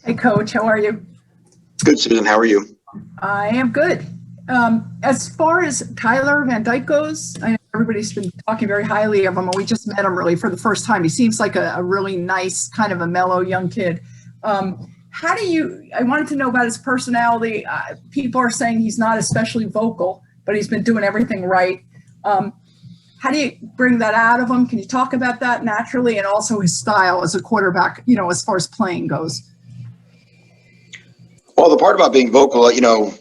Hey, Coach, how are you? Good, Susan. How are you? I am good. As far as Tyler Van Dyke goes, I know everybody's been talking very highly of him, and we just met him really for the first time. He seems like a really nice, kind of a mellow young kid. I wanted to know about his personality. People are saying he's not especially vocal, but he's been doing everything right. How do you bring that out of him? Can you talk about that naturally, and also his style as a quarterback, as far as playing goes? Well, the part about being vocal, again,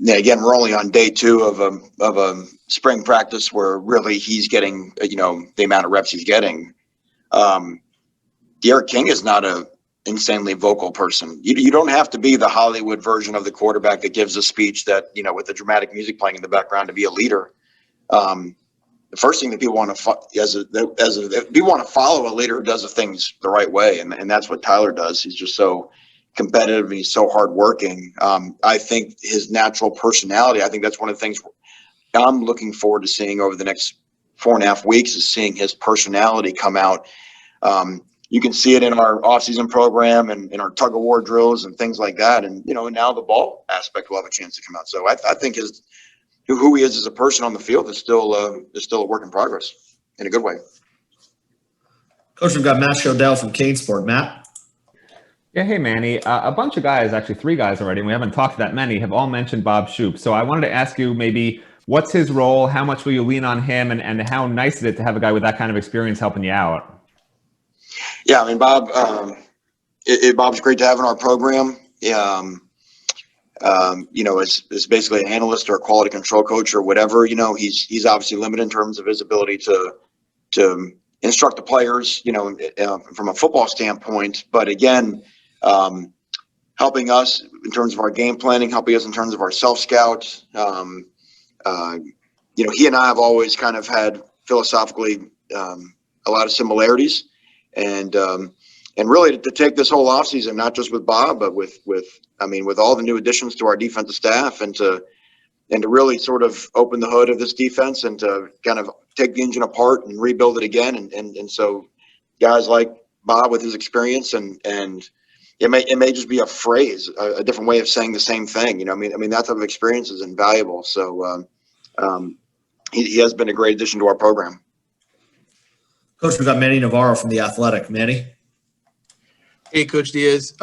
we're only on day 2 of a spring practice where really he's getting, the amount of reps he's getting. Derek King is not a insanely vocal person. You don't have to be the Hollywood version of the quarterback that gives a speech that, with the dramatic music playing in the background to be a leader. The first thing that people want to people want to follow a leader who does the things the right way, and that's what Tyler does. He's just so competitive and he's so hardworking. I think his natural personality, I think that's one of the things I'm looking forward to seeing over the next 4.5 weeks, is seeing his personality come out. You can see it in our offseason program and in our tug of war drills and things like that. And, now the ball aspect will have a chance to come out. So I think who he is as a person on the field is still a work in progress in a good way. Coach, we've got Matt Shodell from CaneSport. Matt? Yeah, hey, Manny. A bunch of guys, actually 3 guys already, and we haven't talked to that many, have all mentioned Bob Shoop. So I wanted to ask you maybe what's his role, how much will you lean on him, and how nice is it to have a guy with that kind of experience helping you out? Yeah, I mean, Bob, Bob's great to have in our program. As basically an analyst or a quality control coach or whatever, he's obviously limited in terms of his ability to instruct the players, from a football standpoint. But again, helping us in terms of our game planning, helping us in terms of our self-scout. He and I have always kind of had philosophically a lot of similarities. And really to take this whole offseason, not just with Bob, but with all the new additions to our defensive staff, and to really sort of open the hood of this defense and to kind of take the engine apart and rebuild it again. And so guys like Bob with his experience and it may just be a phrase, a different way of saying the same thing. I mean, that type of experience is invaluable. So he has been a great addition to our program. Coach, we've got Manny Navarro from The Athletic. Manny? Hey, Coach Diaz.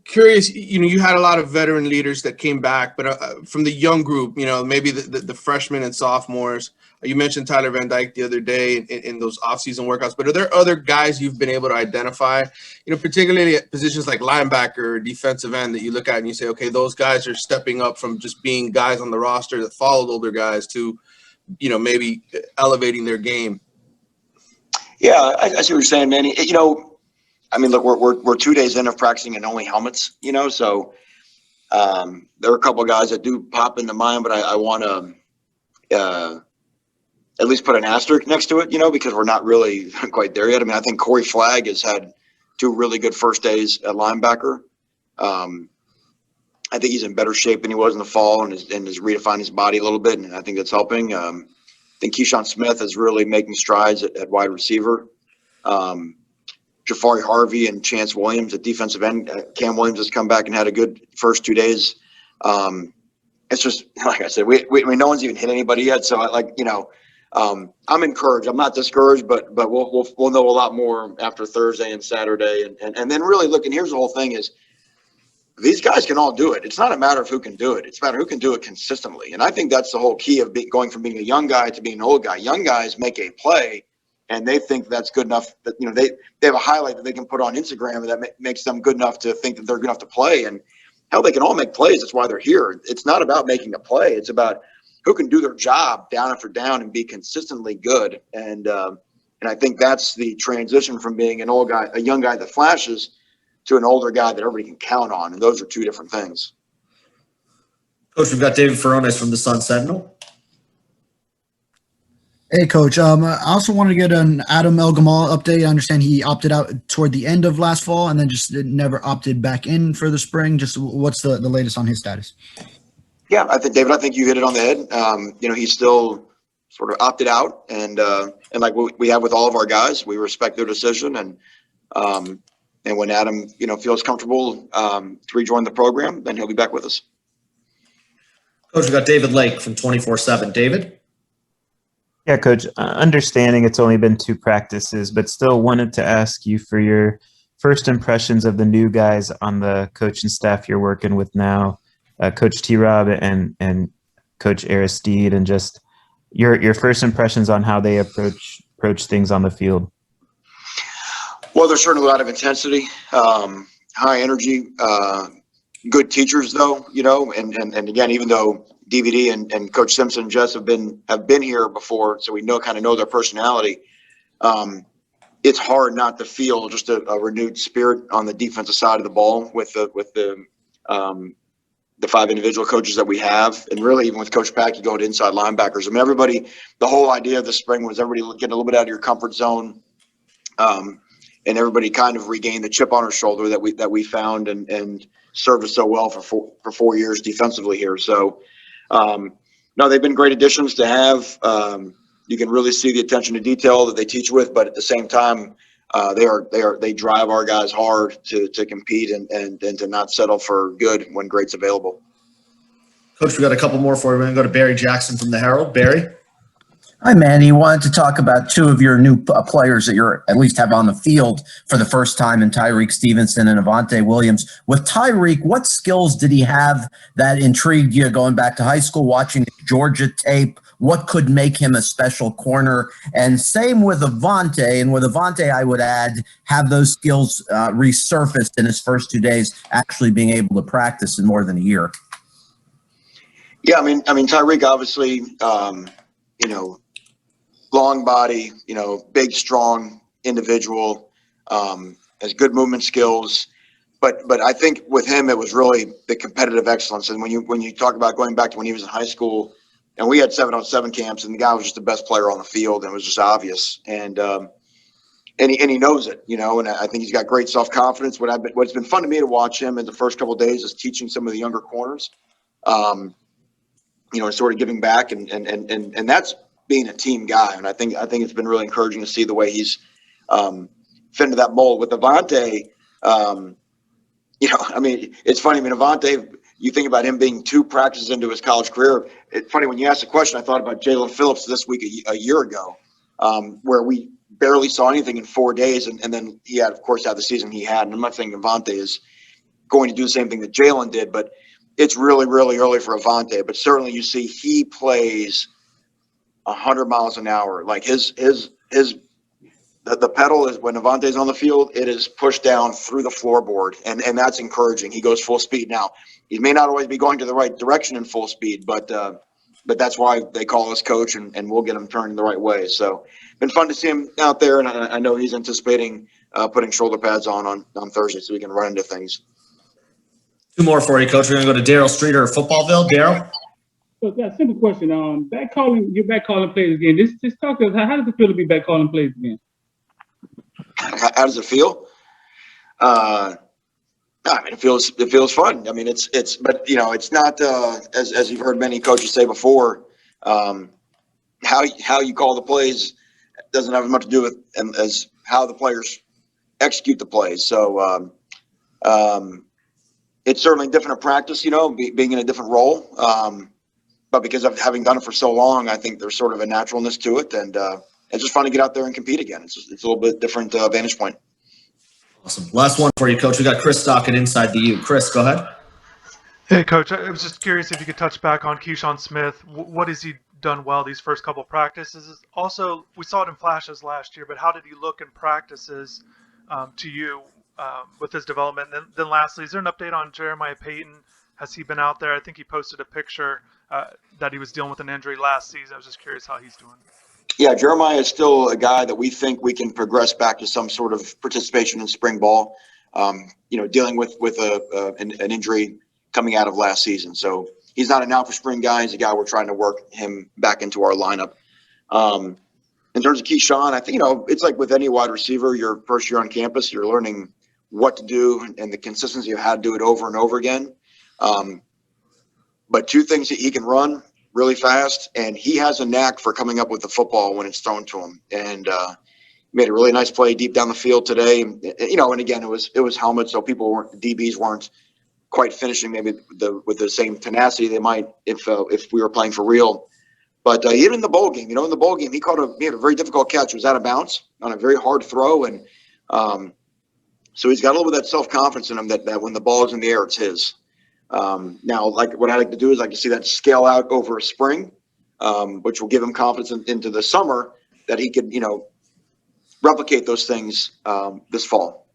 Curious, you had a lot of veteran leaders that came back, but from the young group, maybe the freshmen and sophomores. You mentioned Tyler Van Dyke the other day in those offseason workouts, but are there other guys you've been able to identify, particularly at positions like linebacker or defensive end, that you look at and you say, okay, those guys are stepping up from just being guys on the roster that followed older guys to, maybe elevating their game? Yeah, I see what you're saying, Manny. I mean, look, we're 2 days in of practicing in only helmets, so there are a couple of guys that do pop into mind, but I want to at least put an asterisk next to it, because we're not really quite there yet. I mean, I think Corey Flagg has had 2 really good first days at linebacker. I think he's in better shape than he was in the fall and has redefined his body a little bit, and I think that's helping. I think Keyshawn Smith is really making strides at wide receiver. Jafari Harvey and Chance Williams at defensive end. Cam Williams has come back and had a good first 2 days. It's just, like I said, we no one's even hit anybody yet. So I'm encouraged. I'm not discouraged, but we'll know a lot more after Thursday and Saturday. And then really look, and here's the whole thing is, these guys can all do it. It's not a matter of who can do it. It's a matter of who can do it consistently. And I think that's the whole key of going from being a young guy to being an old guy. Young guys make a play, and they think that's good enough that, they have a highlight that they can put on Instagram that makes them good enough to think that they're good enough to play. And hell, they can all make plays. That's why they're here. It's not about making a play. It's about who can do their job down after down and be consistently good. And I think that's the transition from being a young guy that flashes, to an older guy that everybody can count on. And those are 2 different things. Coach, we've got David Furones from the Sun Sentinel. Hey, Coach. I also want to get an Adam El-Gamal update. I understand he opted out toward the end of last fall and then just never opted back in for the spring. Just what's the latest on his status? Yeah, I think, David, you hit it on the head. He's still sort of opted out. And like we have with all of our guys, we respect their decision. And when Adam, feels comfortable to rejoin the program, then he'll be back with us. Coach, we got David Lake from 24/7. David? Yeah, Coach, understanding it's only been 2 practices, but still wanted to ask you for your first impressions of the new guys on the coaching staff you're working with now, Coach T-Rob and Coach Aristide, and just your first impressions on how they approach things on the field. Well, there's certainly a lot of intensity, high energy, good teachers though, and again, even though DVD and Coach Simpson and Jess have been here before, so we kind of know their personality. It's hard not to feel just a renewed spirit on the defensive side of the ball with the 5 individual coaches that we have, and really even with Coach Pack, you go to inside linebackers. I mean, everybody. The whole idea of the spring was everybody getting a little bit out of your comfort zone, and everybody kind of regained the chip on our shoulder that we found and served us so well for 4 years defensively here. So, no, they've been great additions to have. You can really see the attention to detail that they teach with, but at the same time, they drive our guys hard to compete and to not settle for good when great's available. Coach, we got a couple more for you. We're going to go to Barry Jackson from the Herald. Barry? Hi, Manny. Wanted to talk about 2 of your new players that you're at least have on the field for the first time in Tyrique Stevenson and Avantae Williams. With Tyrique, what skills did he have that intrigued you going back to high school, watching the Georgia tape? What could make him a special corner? And same with Avantae. And with Avantae, I would add, have those skills resurfaced in his first 2 days, actually being able to practice in more than a year. Yeah, I mean, Tyrique obviously, long body, big, strong individual, has good movement skills. But I think with him, it was really the competitive excellence. And when you talk about going back to when he was in high school, and we had 7-on-7 camps, and the guy was just the best player on the field, and it was just obvious. And he knows it, and I think he's got great self-confidence. What's been fun to me to watch him in the first couple of days is teaching some of the younger corners, and sort of giving back, and that's being a team guy. And I think it's been really encouraging to see the way he's fit into that mold. With Avantae, it's funny. Avantae, you think about him being 2 practices into his college career. It's funny when you asked the question, I thought about Jalen Phillips this week a year ago, where we barely saw anything in 4 days. And then he had, of course, had the season he had. And I'm not saying Avantae is going to do the same thing that Jalen did, but it's really, really early for Avantae. But certainly you see he plays 100 miles an hour. Like the pedal is, when Avantae's on the field, it is pushed down through the floorboard, and that's encouraging. He goes full speed. Now, he may not always be going to the right direction in full speed, but that's why they call us coach, and we'll get him turned the right way. So, been fun to see him out there, and I know he's anticipating putting shoulder pads on Thursday so we can run into things. 2 more for you, Coach. We're going to go to Daryl Streeter of Footballville. Daryl? So yeah, simple question. You're back calling plays again. Just talk to us. How does it feel to be back calling plays again? How does it feel? It feels fun. But it's not as you've heard many coaches say before. How you call the plays doesn't have as much to do with as how the players execute the plays. So it's certainly different in practice, being in a different role. But because of having done it for so long, I think there's sort of a naturalness to it, and it's just fun to get out there and compete again. It's a little bit different vantage point. Awesome. Last one for you, Coach. We got Chris Stock at InsideTheU. Chris, go ahead. Hey, Coach. I was just curious if you could touch back on Keyshawn Smith. What has he done well these first couple practices? Also, we saw it in flashes last year, but how did he look in practices to you with his development? And then lastly, is there an update on Jeremiah Payton? Has he been out there? I think he posted a picture that he was dealing with an injury last season. I was just curious how he's doing. Yeah, Jeremiah is still a guy that we think we can progress back to some sort of participation in spring ball, dealing with an injury coming out of last season. So he's not an out for spring guy. He's a guy we're trying to work him back into our lineup. In terms of Keyshawn, I think, it's like with any wide receiver, your first year on campus, you're learning what to do and the consistency of how to do it over and over again. But 2 things that he can run really fast, and he has a knack for coming up with the football when it's thrown to him. And, made a really nice play deep down the field today. And, and again, it was helmet, so DBs weren't quite finishing maybe with the same tenacity they might if we were playing for real. But even in the bowl game, in the bowl game, he had a very difficult catch. It was out of bounds on a very hard throw, and so he's got a little bit of that self-confidence in him that when the ball is in the air, it's his. Now, like what I like to do is like to see that scale out over a spring, which will give him confidence into the summer that he could, replicate those things this fall.